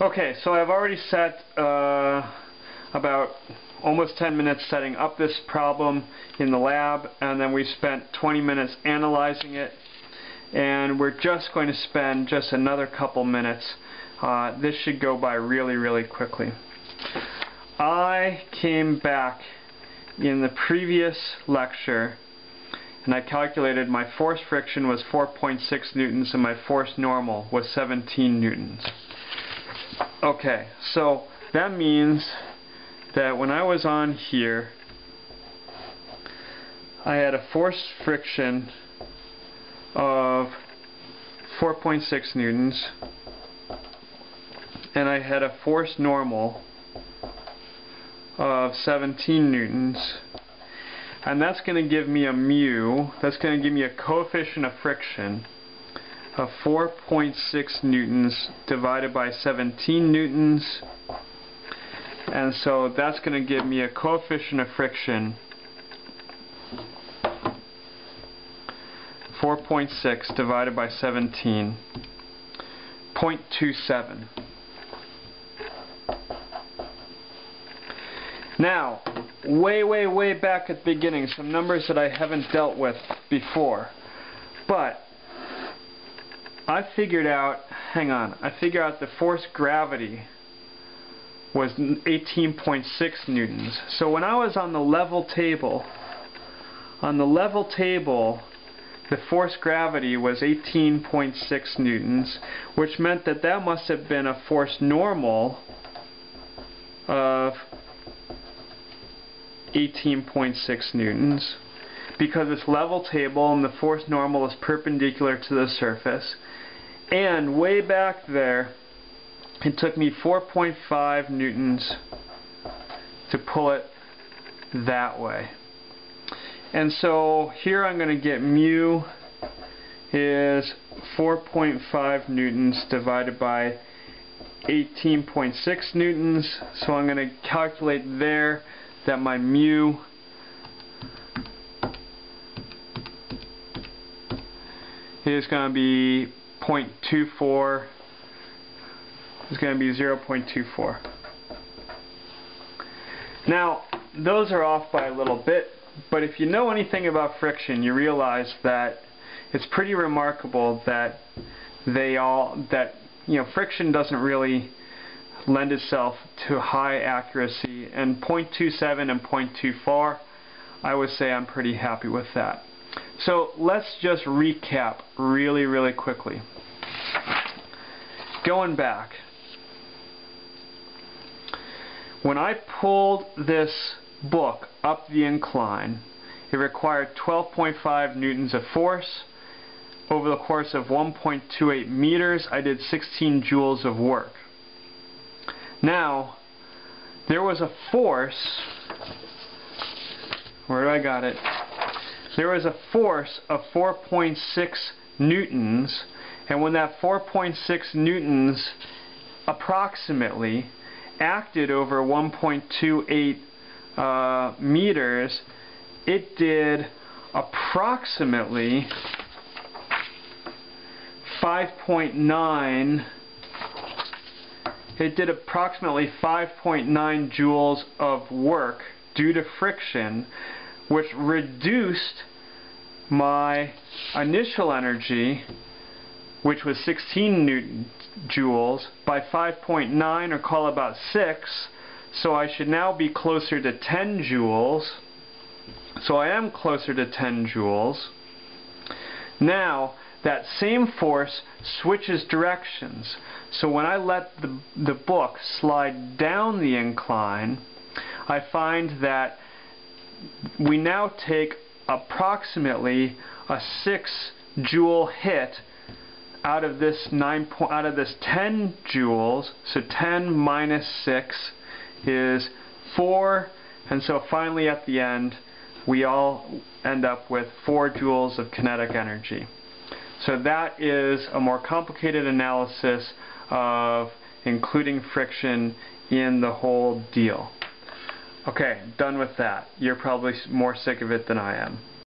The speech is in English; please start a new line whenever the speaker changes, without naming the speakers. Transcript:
Okay, so I've already set about almost 10 minutes setting up this problem in the lab, and then we spent 20 minutes analyzing it, and we're just going to spend just another couple minutes. This should go by really quickly. I came back in the previous lecture and I calculated my force friction was 4.6 newtons and my force normal was 17 newtons. Okay, so that means that when I was on here, I had a force friction of 4.6 newtons and I had a force normal of 17 newtons, and that's going to give me a mu, that's going to give me a coefficient of friction of 4.6 newtons divided by 17 newtons, and so that's going to give me a coefficient of friction 4.6 divided by 17, 0.27. Now, way back at the beginning, some numbers that I haven't dealt with before, but I figured out, I figured out the force gravity was 18.6 newtons. So when I was on the level table, the force gravity was 18.6 newtons, which meant that that must have been a force normal of 18.6 newtons, because it's level table and the force normal is perpendicular to the surface. And way back there, it took me 4.5 newtons to pull it that way. And so here I'm going to get mu is 4.5 newtons divided by 18.6 newtons. So I'm going to calculate there that my mu is going to be 0.24. It's going to be 0.24. Now, those are off by a little bit, but if you know anything about friction, you realize that it's pretty remarkable that friction doesn't really lend itself to high accuracy, and 0.27 and 0.24, I would say I'm pretty happy with that. So let's just recap really quickly. Going back, when I pulled this book up the incline, it required 12.5 newtons of force. Over the course of 1.28 meters, I did 16 joules of work. Now, there was a force, where I got it, there was a force of 4.6 newtons, and when that 4.6 newtons approximately acted over 1.28 meters, it did approximately 5.9 joules of work due to friction, which reduced my initial energy, which was 16 newton joules, by 5.9, or call it about 6. So I should now be closer to 10 joules. So I am closer to 10 joules. Now, that same force switches directions. So when I let the book slide down the incline, I find that we now take approximately a 6 joule hit out of this 10 joules. So 10 minus 6 is 4, and so finally at the end we all end up with 4 joules of kinetic energy. So that is a more complicated analysis of including friction in the whole deal. Okay, done with that. You're probably more sick of it than I am.